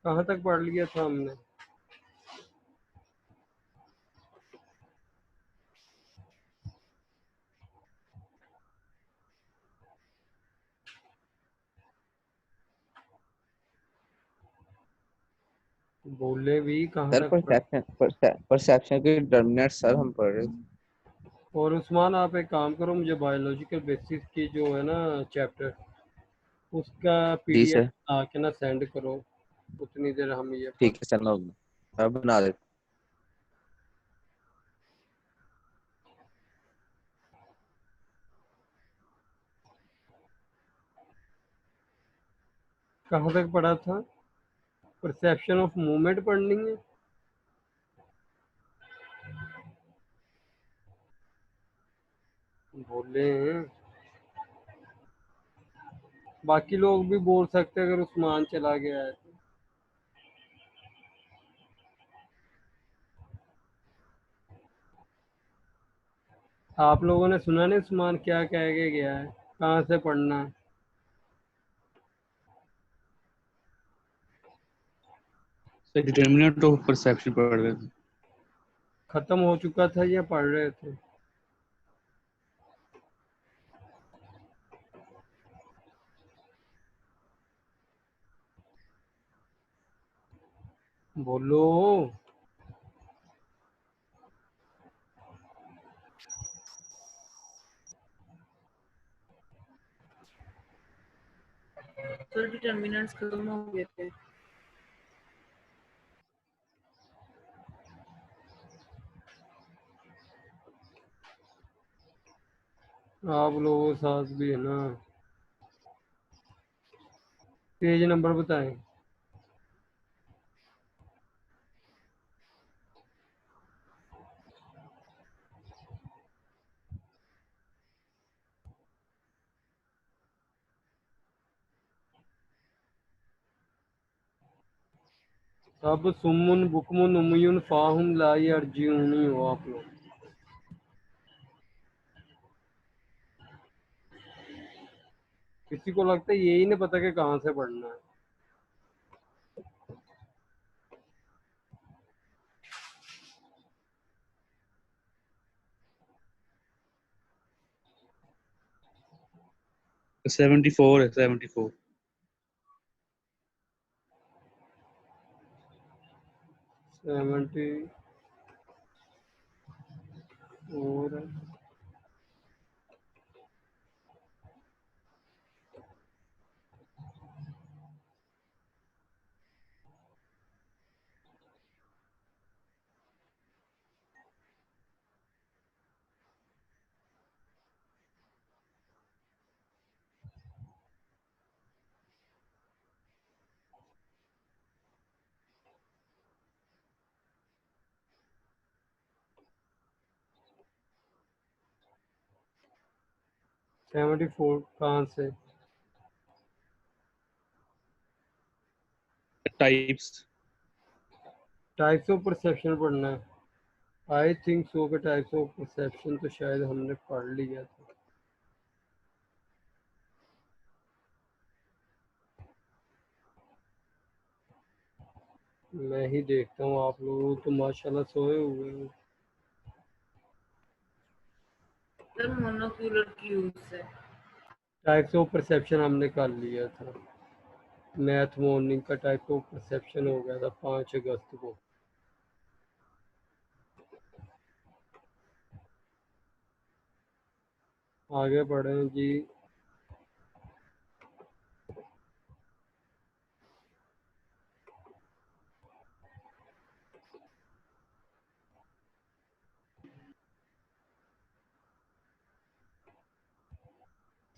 कहाँ तक पढ़ लिया था हमने? बोले भी कहाँ सर तक पढ़। परसेप्शन के डिटर्मिनेंट सर हम पढ़ रहे थे। और उस्मान आप एक काम करो, मुझे बायोलॉजिकल बेसिस की जो है ना चैप्टर, उसका जी पीडीएफ सर। आके ना सेंड करो। उतनी देर हम ये पढ़। ठीक है सर, मैं बना देता कहाँ तक पढ़ा था? परसेप्शन ऑफ मूवमेंट पढ़नी है। बोले हैं। बाकी लोग भी बोल सकते हैं अगर उस्मान चला गया है तो। आप लोगों ने सुना नहीं उस्मान क्या कह के गया है, कहाँ से पढ़ना है? सर डिटर्मिनेंट ऑफ परसेप्शन पढ़ रहे थे। खत्म हो चुका था या पढ़ रहे थे? बोलो। सर डिटर्मिनेंट्स खत्म हो गए थे। आप लोगों के साथ भी है ना। पेज नंबर बताएं। अब सुमुन बुकमुन उमयुन फाहुम लाई अर्जियून ही हो आप लोग। किसी को लगता है यही नहीं पता कि कहाँ से पढ़ना है। 74 है, 74। 74। और 74 कहाँ से? टाइप्स। टाइप्स ऑफ परसेप्शन पढ़ना है। आई थिंक सो के टाइप्स ऑफ परसेप्शन तो शायद हमने पढ़ लिया था। मैं ही देखता हूँ, आप लोग तो माशाल्लाह सोए हुए हैं। सर मोनोक्यूलर क्यूब से। टाइप्स ऑफ परसेप्शन हमने कर लिया था। मैथ मॉर्निंग का टाइप ऑफ परसेप्शन हो गया था 5 अगस्त को। आगे बढ़े जी।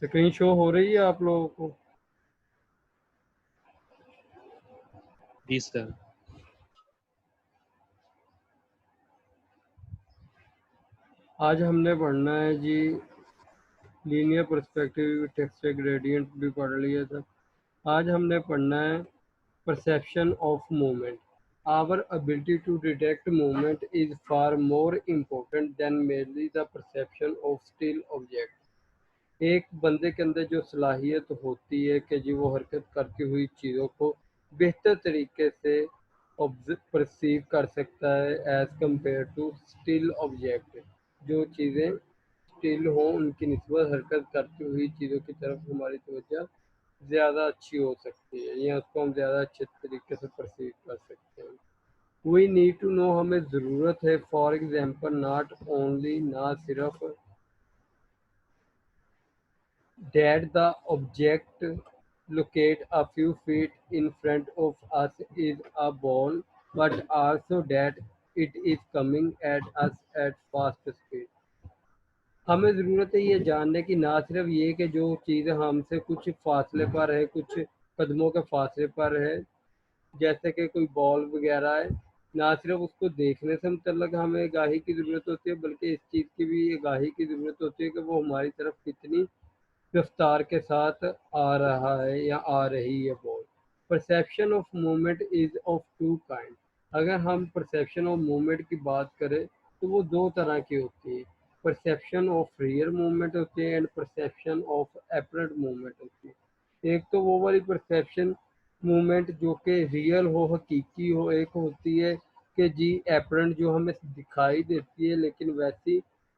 स्क्रीन शो हो रही है आप लोगों को? जी सर। आज हमने पढ़ना है जी लीनियर पर्सपेक्टिव, टेक्सचर ग्रेडियंट भी पढ़ लिया था। आज हमने पढ़ना है perception of movement. Our ability to detect movement is far more important than merely the perception of still object. एक बंदे के अंदर जो सलाहियत होती है कि जी वो हरकत करती हुई चीज़ों को बेहतर तरीके से परसीव कर सकता है as compare to still object. जो चीज़ें स्टिल हों उनकी निस्बत हरकत करती हुई चीज़ों की तरफ हमारी तवज्जो ज़्यादा अच्छी हो सकती है या उसको हम ज़्यादा अच्छे तरीके से परसीव कर सकते हैं। वी नीड टू नो, हमें ज़रूरत है फॉर एग्जाम्पल नॉट ओनली, ना सिर्फ that the object located a few feet in front of us is a ball, but also that it is coming at us at fast speed। हमें ज़रूरत है ये जानने की ना सिर्फ ये कि जो चीज़ हमसे कुछ फासले पर है, कुछ कदमों के फासले पर है, जैसे कि कोई बॉल वगैरह है, ना सिर्फ उसको देखने से मतलब हमें आगाही की ज़रूरत होती है, बल्कि इस चीज़ की भी आगाही की ज़रूरत होती है कि वो हमारी तरफ कितनी रफ्तार के साथ आ रहा है या आ रही है ball. Perception of movement is of two kind. अगर हम परसेप्शन ऑफ मूवमेंट की बात करें तो वो दो तरह की होती है। परसेप्शन ऑफ रियल मूवमेंट होती है and perception of apparent movement होती है। एक तो वो वाली परसेप्शन मूवमेंट जो कि रियल हो, हकीकी हो, एक होती है कि जी एपरेंट जो हमें दिखाई देती है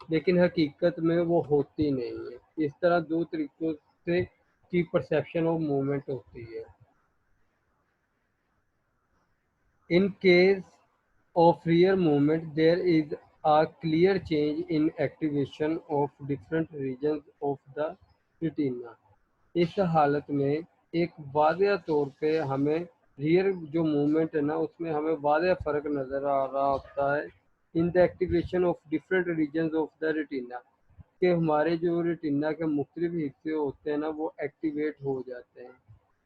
लेकिन हकीकत में वो होती नहीं है। इस तरह दो तरीकों से की परसेप्शन ऑफ मूवमेंट होती है। In case of real movement there is a clear change in activation of different regions of the retina। इस हालत में एक वाज़ेह तौर पे हमें रियल जो मूवमेंट है ना उसमें हमें वाज़ेह फ़र्क नज़र आ रहा होता है in the activation of different regions of the retina, कि हमारे जो रेटिना के मुख्तलिफ हिस्से होते हैं ना वो एक्टिवेट हो जाते हैं।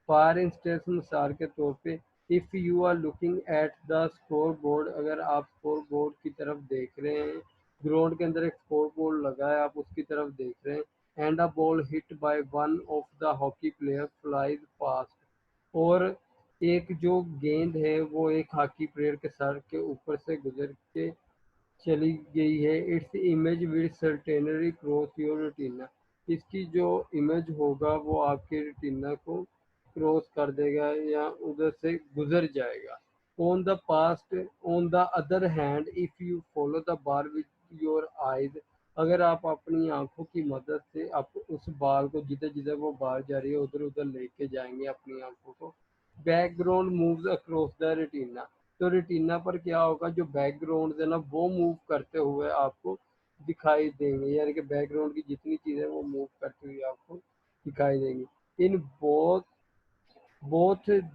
फॉर इंस्टेंस, मिसाल के तौर पे, if you are looking at the score board, अगर आप स्कोर बोर्ड की तरफ देख रहे हैं, ग्राउंड के अंदर एक स्कोर बोर्ड लगा है, आप उसकी तरफ देख रहे हैं, and a ball hit by one of the hockey player flies past, और एक जो गेंद है वो एक हॉकी प्लेयर के सर के ऊपर से गुजर के चली गई है, its image will certainly cross your retina. इसकी जो इमेज होगा वो आपके रेटिना को क्रॉस कर देगा या उधर से गुजर जाएगा। On the past on the other hand, if you follow the bar with your eyes, अगर आप अपनी आंखों की मदद से आप उस बाल को जिधर जिधर वो बाल जा रही है उधर उधर लेके जाएंगे अपनी आंखों को, background moves across the retina, तो रेटिना पर क्या होगा, जो बैकग्राउंड है ना वो मूव करते हुए आपको दिखाई देंगे, यानी कि बैकग्राउंड की जितनी चीज़ें वो मूव करती हुई आपको दिखाई देंगी। In both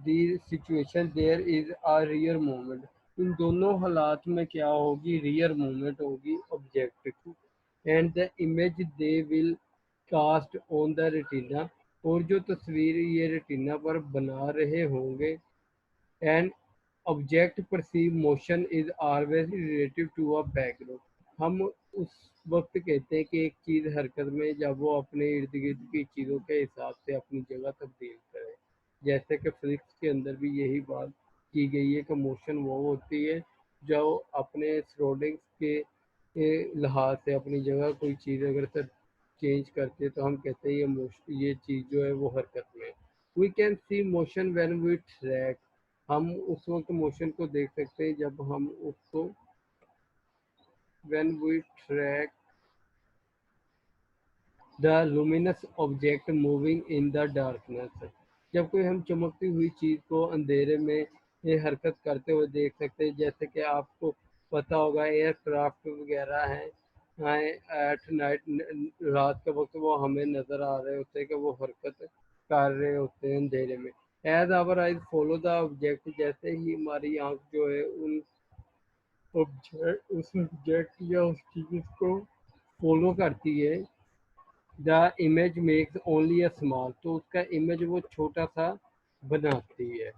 the situation there is a real movement, इन दोनों हालात में क्या होगी, रियल मूवमेंट होगी ऑब्जेक्ट की, and the image they will cast on the retina, और जो तस्वीर ये रेटिना पर बना रहे होंगे, and object perceive motion is always relative to a background. हम उस वक्त कहते हैं कि एक चीज़ हरकत में जब वो अपने इर्द गिर्द की चीज़ों के हिसाब से अपनी जगह तब्दील करे, जैसे कि फिजिक्स के अंदर भी यही बात की गई है कि मोशन वो होती है जो अपने सराउंडिंग्स के लिहाज से अपनी जगह कोई चीज़ अगर सर चेंज करते हैं तो हम कहते हैं ये चीज़ जो है वो हरकत में। We can see motion when we track, हम उस वक्त मोशन को देख सकते हैं जब हम उसको when we track the luminous object moving in the darkness, जब कोई हम चमकती हुई चीज़ को अंधेरे में ये हरकत करते हुए देख सकते हैं, जैसे कि आपको पता होगा एयरक्राफ्ट वगैरह हैं एट नाइट, रात के वक्त वो हमें नज़र आ रहे होते हैं कि वो हरकत कर रहे होते हैं अंधेरे में। As our eyes follow the object, जैसे ही हमारी आंख जो है उन उस ऑब्जेक्ट या उस चीज़ को फॉलो करती है, the image makes only a small, तो उसका इमेज वो छोटा सा बनाती है।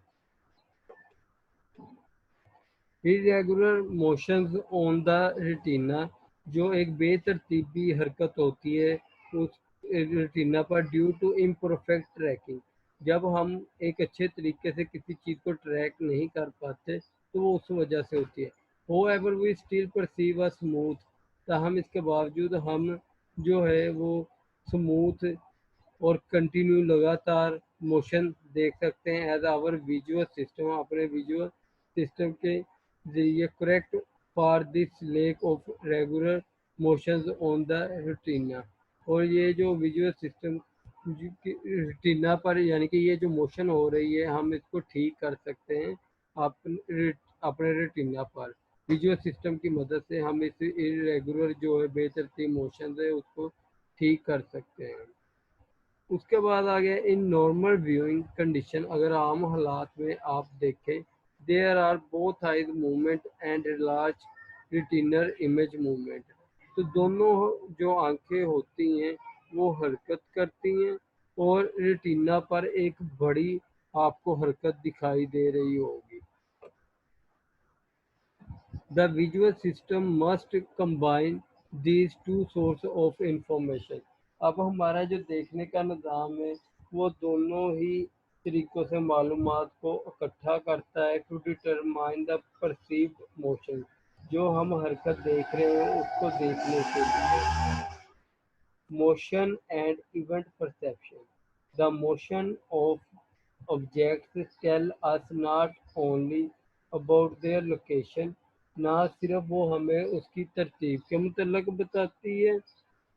Irregular motions on the retina, जो एक बेतरतीबी हरकत होती है उस रेटिना पर ड्यू टू इम्परफेक्ट ट्रैकिंग, जब हम एक अच्छे तरीके से किसी चीज़ को ट्रैक नहीं कर पाते तो वो उस वजह से होती है। However we still perceive a smooth, ताहम इसके बावजूद हम जो है वो स्मूथ और कंटिन्यू लगातार मोशन देख सकते हैं एज आवर विजुअल सिस्टम, अपने विजुअल सिस्टम के जरिए correct for this lake of regular motions on the retina. और ये जो विजुअल सिस्टम रेटिना पर यानी कि ये जो मोशन हो रही है हम इसको ठीक कर सकते हैं अपने रेटिना पर। विजुअल सिस्टम की मदद से हम इस इरेगुलर जो है बेतरतीब मोशन है उसको ठीक कर सकते हैं। उसके बाद आ गया इन नॉर्मल व्यूइंग कंडीशन, अगर आम हालात में आप देखें there are both eyes movement and large retinal image movement. तो दोनों जो आंखें होती हैं वो हरकत करती हैं और रेटिना पर एक बड़ी आपको हरकत दिखाई दे रही होगी। The visual system must combine these two sources of information। अब हमारा जो देखने का निज़ाम है वो दोनों ही तरीकों से मालूमात को इकट्ठा करता है to determine the perceived motion, जो हम हरकत देख रहे हैं उसको देखने के लिए। Motion and event perception। The motion of objects tell us not only about their location, ना सिर्फ वो हमें उसकी तरतीब के मुतल्लिक बताती है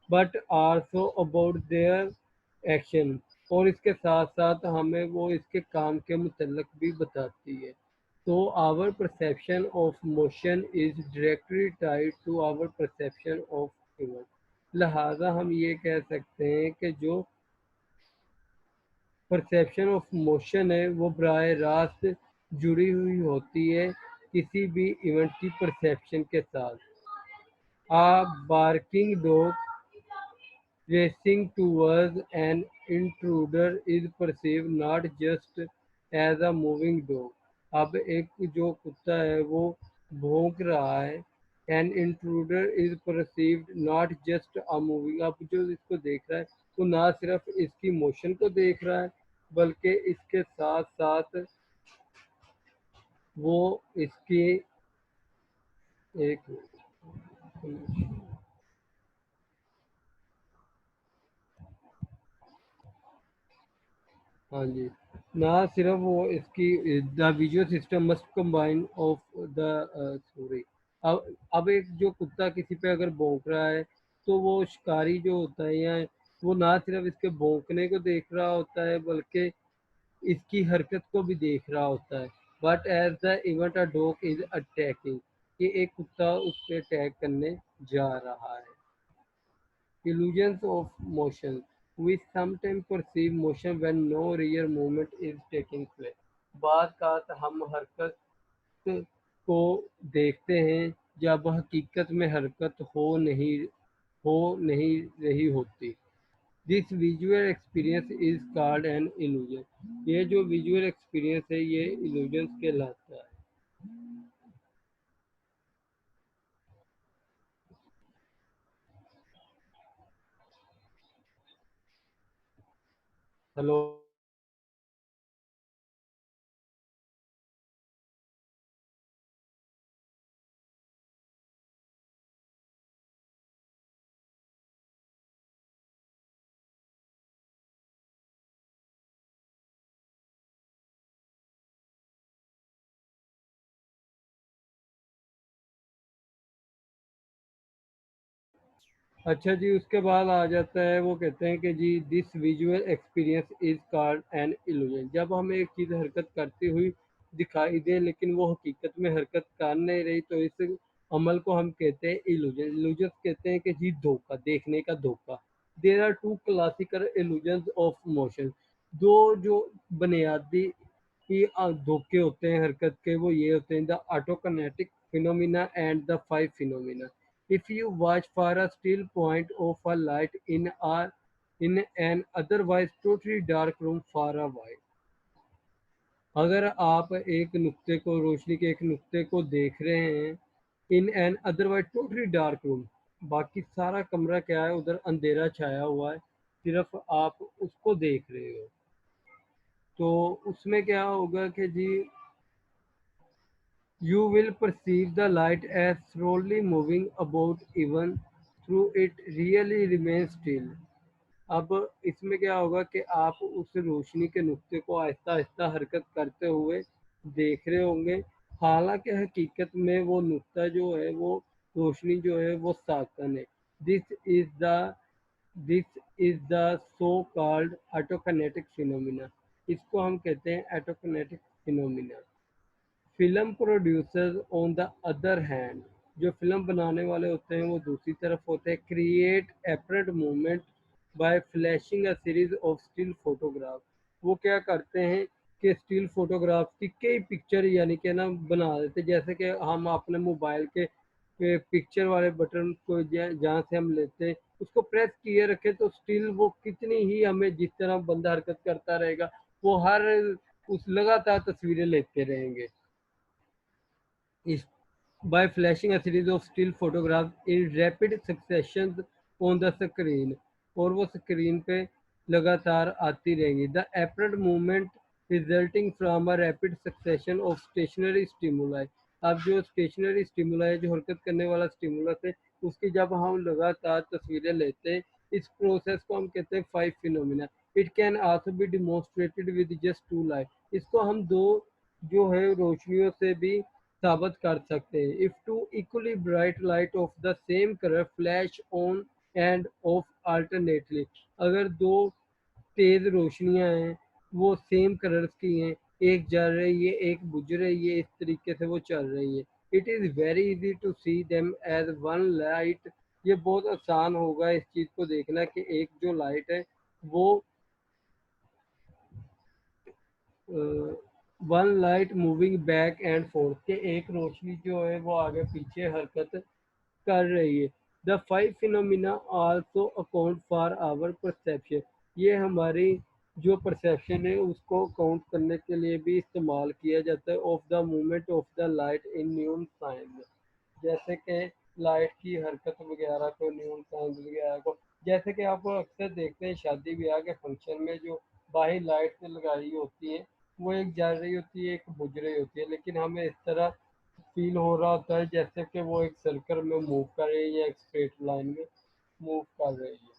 but also about their action, और इसके साथ साथ हमें वो इसके काम के मुतल्लिक भी बताती है। तो our perception of motion is directly tied to our perception of event. लिहाजा हम ये कह सकते हैं कि जो परसेप्शन ऑफ मोशन है वो बराह रास्त जुड़ी हुई होती है किसी भी इवेंट की परसेप्शन के साथ। A barking dog racing towards an intruder is perceived not just as a moving dog। अब एक जो कुत्ता है वो भौंक रहा है, an intruder is perceived not just a moving। अब जो इसको देख रहा है वो ना सिर्फ इसकी मोशन को देख रहा है बल्कि इसके साथ साथ वो इसकी एक हाँ जी, ना सिर्फ वो इसकी the visual system must combine of the sorry. अब एक जो कुत्ता किसी पे अगर भौंक रहा है तो वो शिकारी जो होता है या वो ना सिर्फ इसके भौंकने को देख रहा होता है बल्कि इसकी हरकत को भी देख रहा होता है। But as the event a dog is attacking, कि एक कुत्ता उस पर अटैक करने जा रहा है। Illusions of motion। We sometimes perceive motion when no real movement is taking place। बाद का हम हरकत को देखते हैं जब हकीकत में हरकत हो नहीं रही होती। This visual experience is called an illusion। ये जो visual experience है ये illusions कहलाता है। हेलो। अच्छा जी, उसके बाद आ जाता है वो कहते हैं कि जी this visual experience is called an illusion. जब हमें एक चीज़ हरकत करती हुई दिखाई दे लेकिन वो हकीकत में हरकत कर नहीं रही तो इस अमल को हम कहते हैं इल्यूजन। इल्यूजन कहते हैं कि जी धोखा, देखने का धोखा। There are two classical illusion of motion. दो जो बुनियादी ही धोखे होते हैं हरकत के वो ये होते हैं the autokinetic phenomena and the phi phenomena. If you watch for a still point of a light in an otherwise totally dark room far away। अगर आप एक नुक्ते को, रोशनी के एक नुक्ते को देख रहे हैं in an otherwise totally dark room, बाकी सारा कमरा क्या है उधर अंधेरा छाया हुआ है, सिर्फ आप उसको देख रहे हो, तो उसमें क्या होगा कि जी you will perceive the light as slowly moving about even though it really remains still। अब इसमें क्या होगा कि आप उस रोशनी के नुक्ते को आहिस्ता आहिस्ता हरकत करते हुए देख रहे होंगे, हालांकि हकीकत में वो नुक्ता जो है, वो रोशनी जो है वो साकन है। This is the this is the so called autokinetic phenomena. इसको हम कहते हैं autokinetic phenomena. Film producers on the other hand, जो फिल्म बनाने वाले होते हैं वो दूसरी तरफ होते हैं, create apparent movement by flashing a series of still photograph. वो क्या करते हैं कि स्टिल फोटोग्राफ की कई पिक्चर यानी कि ना बना देते हैं, जैसे कि हम अपने मोबाइल के पिक्चर वाले बटन को जहाँ से हम लेते हैं उसको प्रेस किए रखें तो स्टिल वो कितनी ही हमें जिस तरह बंदा हरकत करता रहेगा वो हर उस लगातार तस्वीरें लेते रहेंगे। is by flashing a series of still photographs in rapid succession on the screen, और वो स्क्रीन पे लगातार आती रहेंगी। The apparent movement resulting from a rapid succession of stationary stimuli। अब जो स्टेशनरी स्टिमुला है, जो हरकत करने वाला स्टिमुलस है, उसकी जब हम लगातार तस्वीरें लेते हैं, इस प्रोसेस को हम कहते हैं phi phenomena. It can also be demonstrated with just two light. इसको हम दो जो है रोशनियों से भी साबित कर सकते हैं। If two equally bright light of the same colour flash on end of alternately, अगर दो तेज रोशनियां हैं वो सेम कलर्स की हैं, एक जल रही है एक बुझ रही है, इस तरीके से वो चल रही है। It is very easy to see them as one light. ये बहुत आसान होगा इस चीज़ को देखना कि एक जो लाइट है वो one light moving back and fourth, के एक रोशनी जो है वो आगे पीछे हरकत कर रही है। The phi phenomena also account for our perception. ये हमारी जो परसेप्शन है उसको काउंट करने के लिए भी इस्तेमाल किया जाता है। Of the movement of the light in न्यून साइंस, जैसे कि लाइट की हरकत वगैरह को, न्यून साइंस वगैरह को, जैसे कि आप अक्सर देखते हैं शादी ब्याह के फंक्शन में जो बाहर लाइट लगाई होती है वो एक जल रही होती है एक बुझ रही होती है, लेकिन हमें इस तरह फील हो रहा होता है जैसे कि वो एक सर्कल में मूव कर रही है या एक स्ट्रेट लाइन में मूव कर रही है।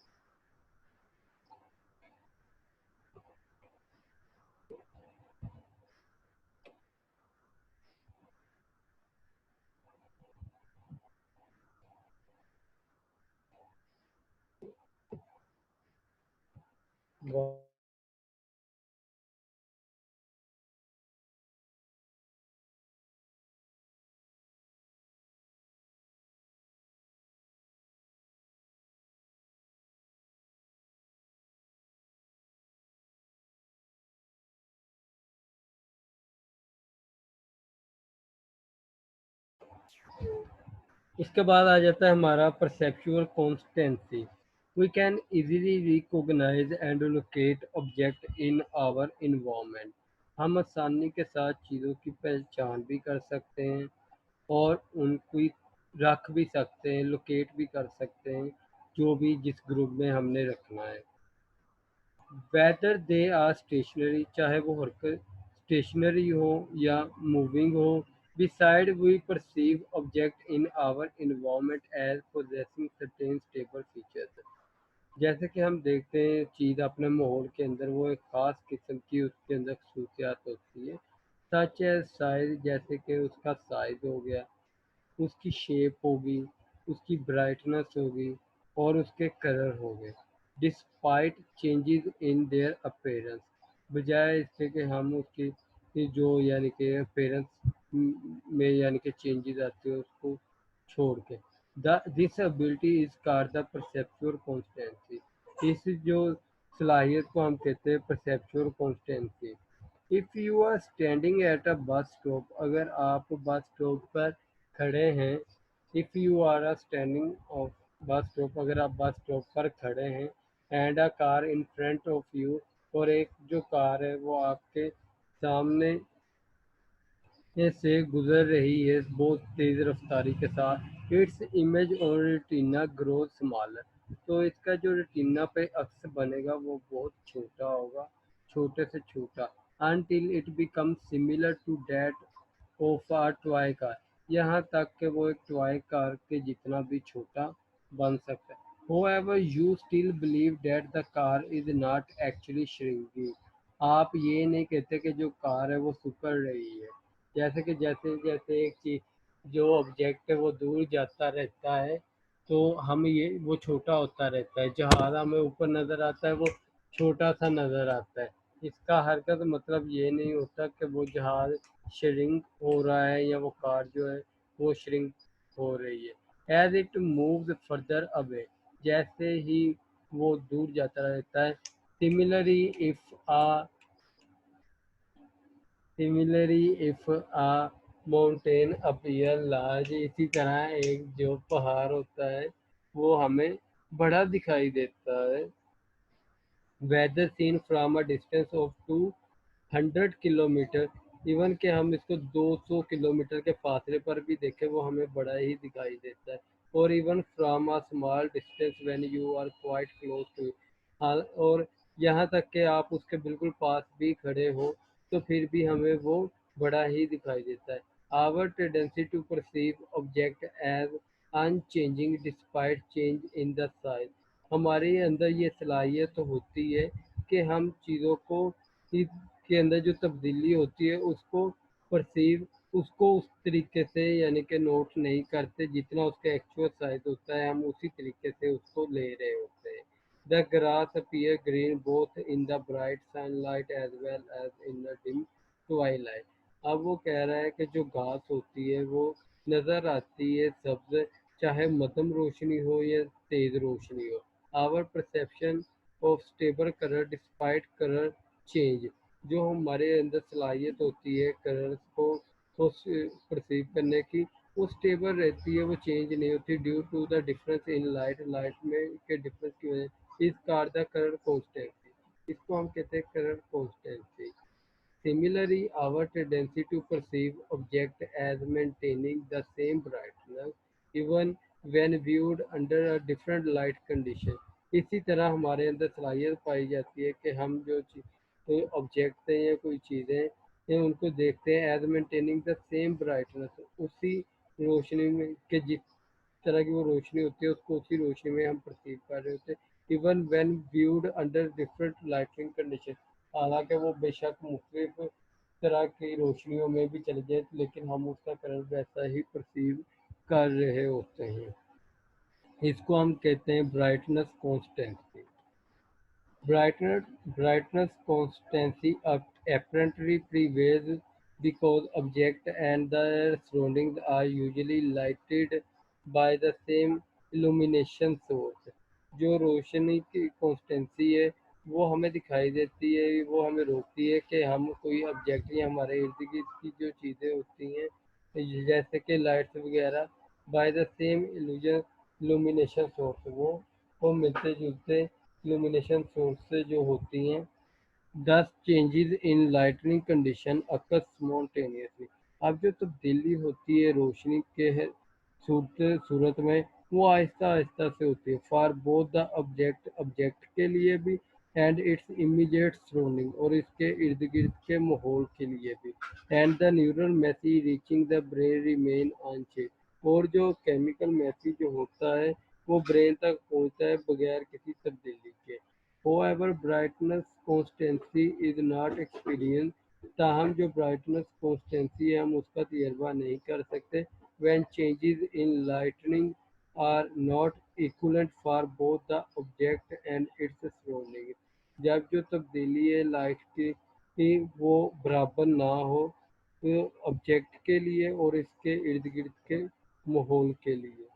इसके बाद आ जाता है हमारा perceptual constancy. We can easily recognize and locate object in our environment. हम आसानी के साथ चीज़ों की पहचान भी कर सकते हैं और उनको रख भी सकते हैं, लोकेट भी कर सकते हैं जो भी जिस ग्रुप में हमने रखना है। वेदर दे आर स्टेशनरी, चाहे वो हरकत स्टेशनरी हो या मूविंग हो। Beside we perceive object in our environment as possessing certain stable features. जैसे कि हम देखते हैं चीज़ अपने माहौल के अंदर वो एक ख़ास किस्म की उसके अंदर खसूसियात होती है, सच एज साइज, जैसे कि उसका साइज हो गया, उसकी शेप होगी, उसकी ब्राइटनेस होगी और उसके कलर हो गए। Despite changes in their appearance, बजाय इससे कि हम उसकी की जो यानी कि अपीयरेंस में यानी कि चेंजेस आते हैं उसको छोड़ के। The this ability is called the perceptual constancy. इस जो सलाहियत को हम कहते हैं perceptual constancy. If you are standing at a bus stop, अगर आप बस स्टॉप पर खड़े हैं, if you are a standing of bus stop, अगर आप बस स्टॉप पर खड़े हैं, and a car in front of you, और एक जो कार है वो आपके सामने से गुजर रही है बहुत तेज़ रफ्तारी के साथ, इट्स इमेज और रेटिना ग्रो स्मॉलर, तो इसका जो रेटिना पे अक्स बनेगा वो बहुत छोटा होगा, छोटे से छोटा, until it become similar to that of a toy car, यहाँ तक कि वो एक टॉय कार के जितना भी छोटा बन सकता है। However, you still believe that the car is not actually shrinking. आप ये नहीं कहते कि जो कार है वो सिकुड़ रही है। जैसे कि जैसे जैसे एक चीज जो ऑब्जेक्ट है वो दूर जाता रहता है तो हम ये वो छोटा होता रहता है। जहाज हमें ऊपर नज़र आता है वो छोटा सा नज़र आता है। इसका हरकत मतलब ये नहीं होता कि वो जहाज श्रिंक हो रहा है या वो कार जो है वो श्रिंक हो रही है। As it moves further away, जैसे ही वो दूर जाता रहता है। Similarly if a similarly if a mountain appear large, इसी तरह एक जो पहाड़ होता है वो हमें बड़ा दिखाई देता है। Whether seen from a distance of 200 kilometre, even कि हम इसको 200 किलोमीटर के फासले पर भी देखें वो हमें बड़ा ही दिखाई देता है। और even from a small distance when you are quite close to, हाँ, और यहाँ तक कि आप उसके बिल्कुल पास भी खड़े हो तो फिर भी हमें वो बड़ा ही दिखाई देता है। Our tendency to perceive object as unchanging despite change in the size, हमारे अंदर ये सलाहियत तो होती है कि हम चीज़ों को के अंदर जो तब्दीली होती है उसको परसीव उसको उस तरीके से यानी कि नोट नहीं करते जितना उसका एक्चुअल साइज होता है, हम उसी तरीके से उसको ले रहे होते हैं। The grass appear green both in the bright sunlight as well as in the dim twilight. अब वो कह रहा है कि जो घास होती है वो नज़र आती है सब्ज, चाहे मध्यम रोशनी हो या तेज़ रोशनी हो। Our perception of stable colour despite colour change, जो हमारे अंदर सलाहियत होती है कलर्स को परसीव करने की, वो स्टेबल रहती है, वो चेंज नहीं होती due to the difference in light, light में के डिफरेंस की वजह। इस कार द कलर कॉन्स्टेंसी, इसको हम कहते हैं colour constituency. Similarly, our tendency to perceive objects as maintaining the same brightness even when viewed under a different light condition, इसी तरह हमारे अंदर सलाहियत पाई जाती है कि हम जो कोई ऑब्जेक्ट हैं या कोई चीज़ें हैं उनको देखते हैं as maintaining the same brightness, उसी रोशनी में के जिस तरह की वो रोशनी होती है उसको उसी रोशनी में हम परसीव कर रहे होते हैं। Even when viewed under different lighting condition, हालांकि वो बेशक मुख्तलिफ तरह की रोशनियों में भी चले जाए लेकिन हम उसका कलर वैसा ही परसीव कर रहे होते हैं। इसको हम कहते हैं brightness constituency. Brightness, brightness constancy apparently prevails because object and their surroundings are usually lighted by the same illumination source। जो रोशनी की कॉन्स्टेंसी है वो हमें दिखाई देती है, वो हमें रोकती है कि हम कोई ऑब्जेक्ट या हमारे इर्द गिर्द की जो चीज़ें होती हैं जैसे कि लाइट्स वगैरह by the same illumination source, वो मिलते जुलते इल्यूमिनेशन सोर्स से जो होती हैं। दस changes in lightning condition occur spontaneously, अब जो तब्दीली होती है रोशनी के सूरत में वो आहिस्ता आहिस्ता से होती है। For both the object, object के लिए भी, एंड इट्स इमीडिएट सराउंडिंग, और इसके इर्द गिर्द के माहौल के लिए भी। And the neural message reaching the brain remain unchanged, और जो केमिकल मैसेज जो होता है वो ब्रेन तक पहुंचता है बगैर किसी तब्दीली के। However, brightness constancy is not experienced, ताहम जो brightness constancy है हम उसका तजर्बा नहीं कर सकते। When changes in lightning are not equivalent for both the object and its surrounding, जब जो तब्दीली है लाइट की वो बराबर ना हो तो ऑब्जेक्ट के लिए और इसके इर्द गिर्द के माहौल के लिए।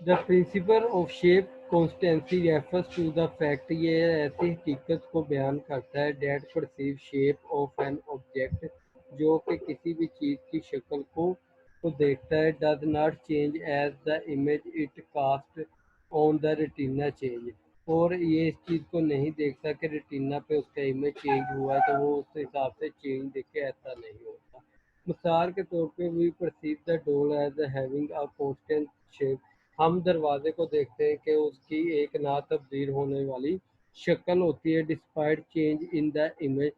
The principle of shape constancy refers to the fact, ये ऐसी हकीकत को बयान करता है that perceive shape of an object, जो कि किसी भी चीज़ की शक्ल को देखता है, does not change as the image it cast on the retina change, और ये इस चीज़ को नहीं देखता कि रेटिना पे उसका इमेज चेंज हुआ है तो वो उस हिसाब से चेंज देख के, ऐसा नहीं होता। मिसाल के तौर पे we perceive the door as having a constant shape, हम दरवाजे को देखते हैं कि उसकी एक ना तब्दील होने वाली शक्ल होती है despite change in the image.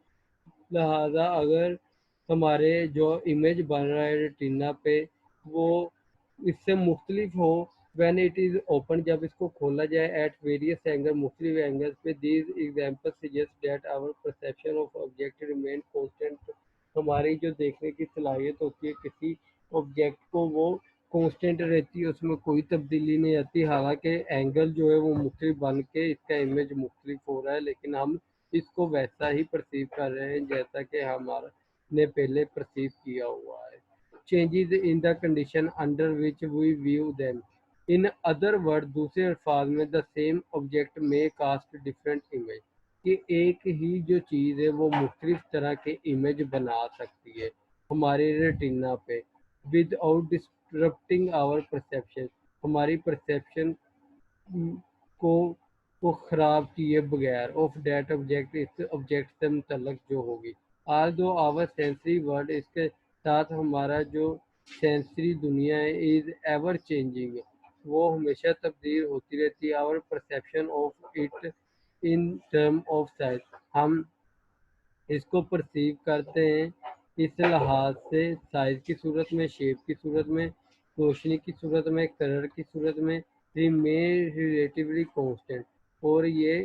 लिहाजा अगर हमारे जो इमेज बन रहा है रेटिना पे वो इससे मुख्तलिफ हो, व्हेन इट इज़ ओपन, जब इसको खोला जाए, एट वेरियस एंगल, मुख्तलिफ एंगल्स पे, these example suggest that our perception of object remain constant, हमारी जो देखने की सलाहियत होती है किसी ऑब्जेक्ट को वो कांस्टेंट रहती है, उसमें कोई तब्दीली नहीं आती। हालांकि एंगल जो है वो मुख्तलिफ बन के इसका इमेज मुख्तलिफ हो रहा है, लेकिन हम इसको वैसा ही परसीव कर रहे हैं जैसा कि हमारा ने पहले परसीव किया हुआ है। Changes in the condition under which we view them, in other word, दूसरे अल्फाज में, the same object may cast different image, कि एक ही जो चीज़ है वो मुख्तलिफ तरह के इमेज बना सकती है हमारे रेटिना पे, विदाउट डिस्टरप्टिंग आवर परसेप्शन, हमारी परसेप्शन को ख़राब किए बगैर, ऑफ डेट ऑब्जेक्ट, इस ऑब्जेक्ट से मुतल्लक जो होगी। आज दो आवर सेंसरी वर्ल्ड, इसके साथ हमारा जो सेंसरी दुनिया है, इज़ एवर चेंजिंग, वो हमेशा तब्दील होती रहती है। Our perception of it in term of size, हम इसको परसीव करते हैं इस लिहाज से, साइज की सूरत में, शेप की सूरत में, रोशनी की सूरत में, कलर की सूरत में, रिमेन रिलेटिवली कांस्टेंट, और ये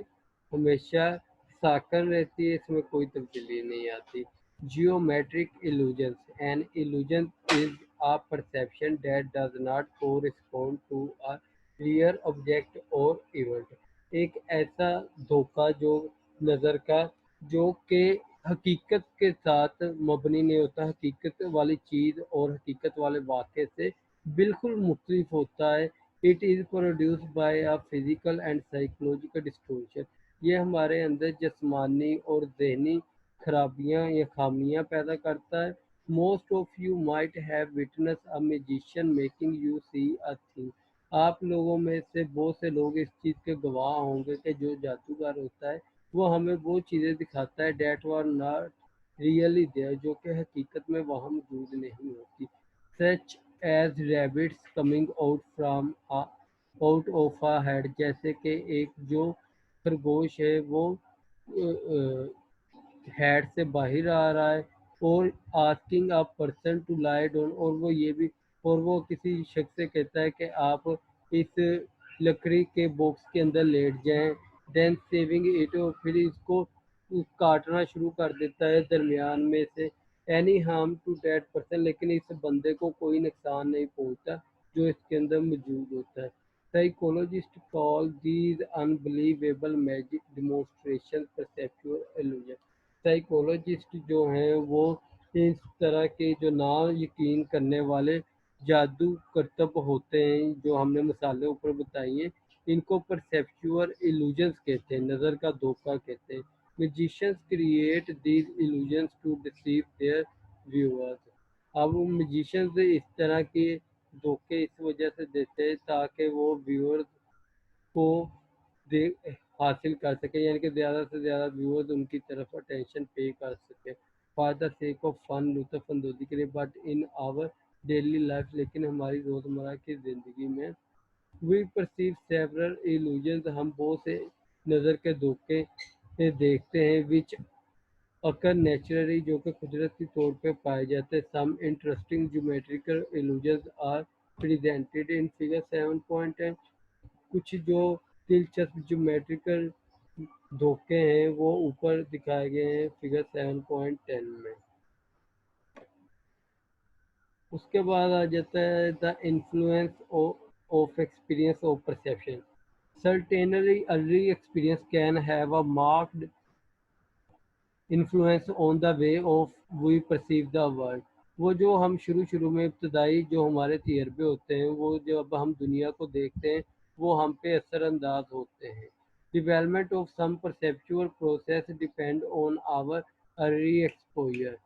हमेशा साकन रहती है, इसमें कोई तब्दीली नहीं आती। Geometric illusions, an illusion is a perception that does not correspond to a real object or event, एक ऐसा धोखा जो नज़र का, जो कि हकीकत के साथ मबनी नहीं होता, हकीकत वाली चीज़ और हकीकत वाले वाक़े से बिल्कुल मुख्तलिफ होता है। It is produced by a physical and psychological distortion, ये हमारे अंदर जिस्मानी और ज़हनी खराबियाँ या खामियाँ पैदा करता है। Most of you might have witness a magician making you see a thing, आप लोगों में से बहुत से लोग इस चीज़ के गवाह होंगे कि जो जादूगर होता है वो हमें वो चीज़ें दिखाता है that were not really there, जो कि हकीकत में वहाँ मौजूद नहीं होती। Such as rabbits coming out from out of a head, जैसे कि एक जो खरगोश है वो हेड से बाहर आ रहा है, और asking a person to lie down, और वो ये भी, और वो किसी शख्स से कहता है कि आप इस लकड़ी के बॉक्स के अंदर लेट जाएं, देन सेविंग इट, और फिर इसको काटना शुरू कर देता है दरमियान में से, any harm to that person, लेकिन इस बंदे को कोई नुकसान नहीं पहुंचता जो इसके अंदर मौजूद होता है। Psychologist call these unbelievable magic demonstration perceptual illusion, psychologist जो हैं वो इस तरह के जो ना यकीन करने वाले जादू करतब होते हैं जो हमने मिसालें ऊपर बताई हैं, इनको परसेप्चुअल इल्यूजन्स कहते हैं, नज़र का धोखा कहते हैं। Magicians create these illusions to deceive their viewers, अब मैजिशियंस इस तरह के धोखे इस वजह से देते हैं ताकि वो व्यूअर्स को देख हासिल कर सके, यानी कि ज़्यादा से ज़्यादा व्यूअर्स उनकी तरफ अटेंशन पे कर सके for the sake of fun, लुत्फ़ अंदोज़ी के लिए। But in our daily life, लेकिन हमारी रोज़मर्रा की ज़िंदगी में, वी परसीव सेवरल इल्यूजन्स, हम बहुत से नज़र के धोखे देखते हैं, विच अकर नेचुरली, जो कि कुदरती तौर पे पाए जाते हैं। Some interesting geometrical illusions are presented in figure 7.10, कुछ जो दिलचस्प ज्योमेट्रिकल धोखे हैं वो ऊपर दिखाए गए हैं फिगर 7.10 में। उसके बाद आ जाता है the influence of experience of perception, certainly early experience can have a marked influence on the way of we perceive the world, वो जो हम शुरू में इब्तदाई जो हमारे तजर्बे होते हैं वो जब हम दुनिया को देखते हैं वो हम पे असरअंदाज होते हैं। Development of some perceptual process depend on our early exposure,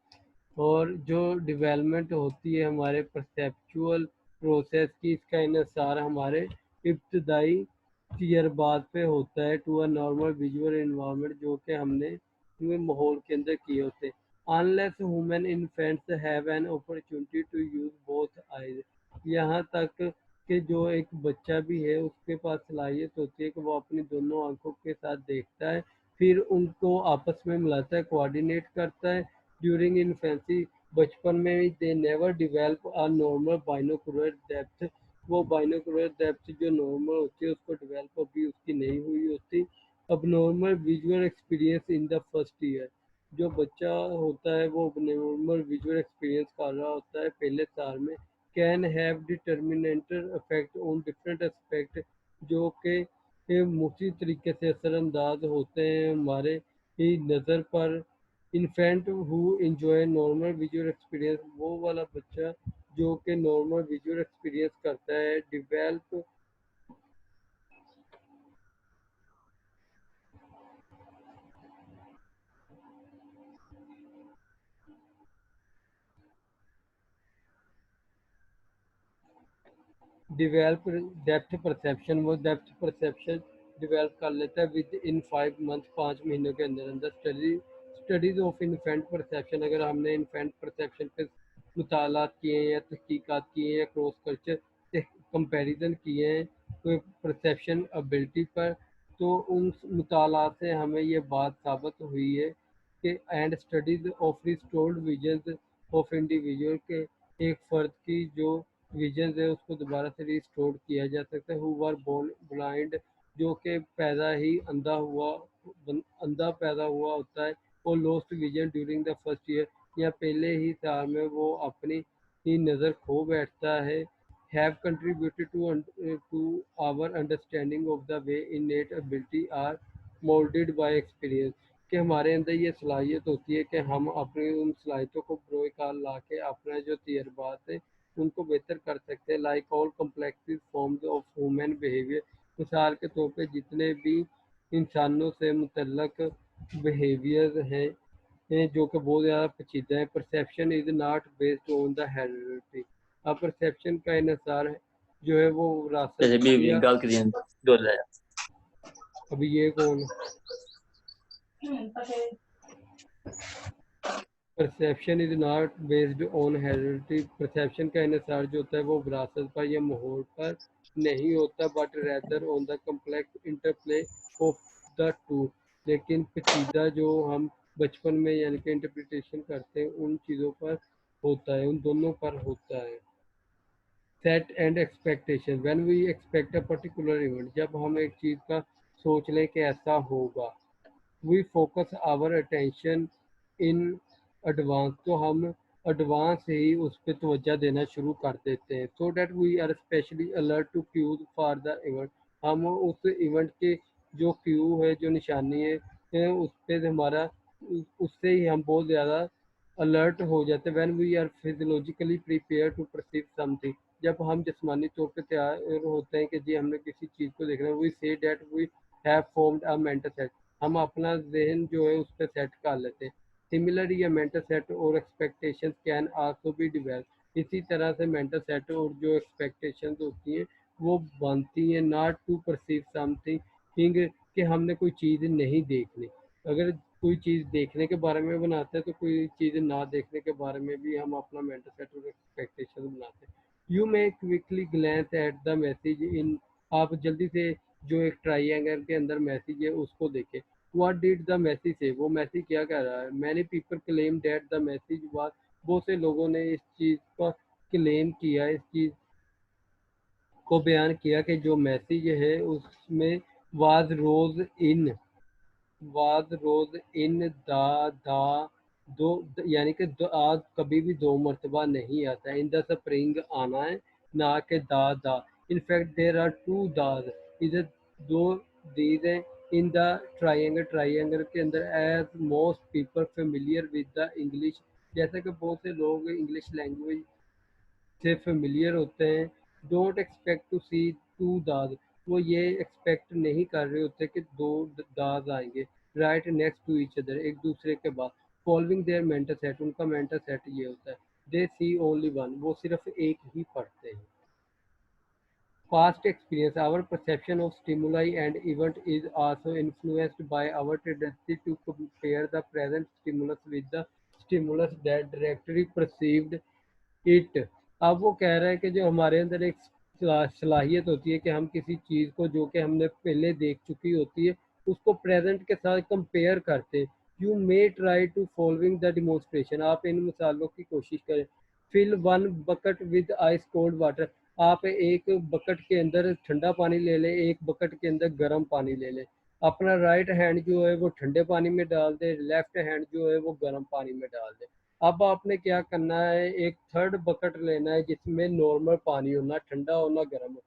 और जो डेवलपमेंट होती है हमारे परसेप्चुअल प्रोसेस की, इसका इन्हिसार हमारे इब्तदाई तजर्बात पे होता है to a normal visual environment जो कि हमने हुए माहौल के अंदर किए होते हैं। Unless human infants have an opportunity to use both eyes, यहाँ तक कि जो एक बच्चा भी है उसके पास सलाहियत होती है कि वो अपनी दोनों आंखों के साथ देखता है, फिर उनको आपस में मिलाता है, कोऑर्डिनेट करता है। ड्यूरिंग इन्फेंसी, बचपन में they never develop a normal binocular depth, वो बाइनोकुलर डेप्थ जो नॉर्मल होती है उसको डेवलप अभी उसकी नहीं हुई होती। अब normal visual experience in the first year, जो बच्चा होता है वो नॉर्मल विजुअल एक्सपीरियंस कर रहा होता है पहले साल में, can have detrimental effect on different aspect, जो कि उसी तरीके से असरअंदाज होते हैं हमारे ही नज़र पर। Infant who enjoy normal visual experience, वो वाला बच्चा जो कि नॉर्मल विजुअल एक्सपीरियंस करता है, डिवेल्प डेवलप डेप्थ परसेप्शन, वो डेप्थ परसेप्शन डेवलप कर लेता है विद इन 5 मंथ, 5 महीनों के अंदर अंदर। स्टडीज ऑफ इन्फेंट परसेप्शन, अगर हमने इन्फेंट परसेप्शन पे मुतालात किए हैं या तहकीकात किए हैं या क्रॉस कल्चर कंपैरिजन किए हैं तो परसेप्शन एबिलिटी पर, तो उन मुतालात से हमें ये बात साबित हुई है कि and studies of restored visions of individual के एक फ़र्द की जो विजन है उसको दोबारा से रिस्टोर किया जा सकता है। हु वर बोर्न ब्लाइंड, जो कि अंधा पैदा हुआ होता है, वो lost vision during the first year, या पहले ही साल में वो अपनी ही नज़र खो बैठता है। Have contributed to our understanding of the way innate ability are moulded by experience, कि हमारे अंदर ये सलाहियत होती है कि हम अपनी उन सलाहियतों को बरोए कार ला के अपना जो तजर्बात है उनको बेहतर कर सकते हैं। Like all complex forms of human behaviour, मिसाल के तौर पे जितने भी इंसानों से मुतल्लक बिहेवियर हैं जो कि बहुत ज़्यादा पेचीदा है। Perception is not based on the heredity, अब परसेप्शन का इन्हिसार जो है वो विरासत जैसे भी या गल करिए जो है अभी ये कौन perception is not based on heredity, perception का इन्हिसार जो होता है वो विरासत पर या माहौल पर नहीं होता, but rather on the complex interplay of the two, लेकिन पेचीदा जो हम बचपन में यानी कि इंटरप्रिटेशन करते हैं उन चीज़ों पर होता है, उन दोनों पर होता है। Set and expectation, when we expect a particular event, जब हम एक चीज़ का सोच लें कि ऐसा होगा, we focus our attention in advance, तो हम एडवांस ही उस पर तवज्जो देना शुरू कर देते हैं। So that we are specially alert to cues for the event, हम उस इवेंट के जो क्यू है जो निशानी है उस पर हमारा उससे ही हम बहुत ज़्यादा अलर्ट हो जाते हैं। When we are physiologically prepare to perceive something, जब हम जिस्मानी तौर पे तैयार होते हैं कि जी हमने किसी चीज़ को देखना है, we say that we have formed a mental set, हम अपना जहन जो है उस पर सेट कर लेते हैं। सिमिलरली ये मेंटल सेट और expectations can also B develop, इसी तरह से मेंटल सेट और जो एक्सपेक्टेशंस होती हैं वो बनती हैं नॉट टू परसीव समथिंग, कि हमने कोई चीज़ नहीं देखनी। अगर कोई चीज़ देखने के बारे में बनाते हैं तो कोई चीज़ ना देखने के बारे में भी हम अपना मेंटल सेट और एक्सपेक्टेशन बनाते हैं। You may quickly glans at the message इन, आप जल्दी से जो एक ट्राइएंगल के अंदर मैसेज है उसको देखें। व्हाट डिड द मैसेज से, वो मैसेज क्या कह रहा है। Many people claim that the message was, बहुत से लोगों ने इस चीज़ का क्लेम किया, इस चीज़ को बयान किया कि जो मैसेज है उसमें was rose in, was rose in the दो, यानी कि आज कभी भी दो मरतबा नहीं आता है। इन द स्प्रिंग आना है ना कि दा, इनफैक्ट देर आर टू दाज, इधर दो दीज हैं। इन द ट्राइंगल, ट्राइंगल के अंदर as most people familiar with the English, जैसे कि बहुत से लोग इंग्लिश लैंग्वेज से फेमिलियर होते हैं। Don't expect to see two दाद, वो ये एक्सपेक्ट नहीं कर रहे होते कि दो दाद आएंगे right next to each other, एक दूसरे के बाद। फॉलोइंग देयर मेंटल सेट, उनका मेंटल सेट ये होता है। दे सी ओनली वन, वो सिर्फ एक ही पढ़ते हैं। past experience, our perception of stimuli and event is also influenced by our tendency to compare the present stimulus with the stimulus that directly perceived it। अब वो कह रहा है कि जो हमारे अंदर एक सलाहियत होती है कि हम किसी चीज़ को जो कि हमने पहले देख चुकी होती है उसको प्रेजेंट के साथ कंपेयर करते हैं। You may try to following the demonstration, आप इन मिसालों की कोशिश करें। Fill one bucket with ice cold water, आप एक बकेट के अंदर ठंडा पानी ले लें, एक बकेट के अंदर गर्म पानी ले लें। अपना राइट हैंड जो है वो ठंडे पानी में डाल दें, लेफ्ट हैंड जो है वो गर्म पानी में डाल दें। अब आपने क्या करना है, एक थर्ड बकेट लेना है जिसमें नॉर्मल पानी हो, ना ठंडा हो ना गर्म हो।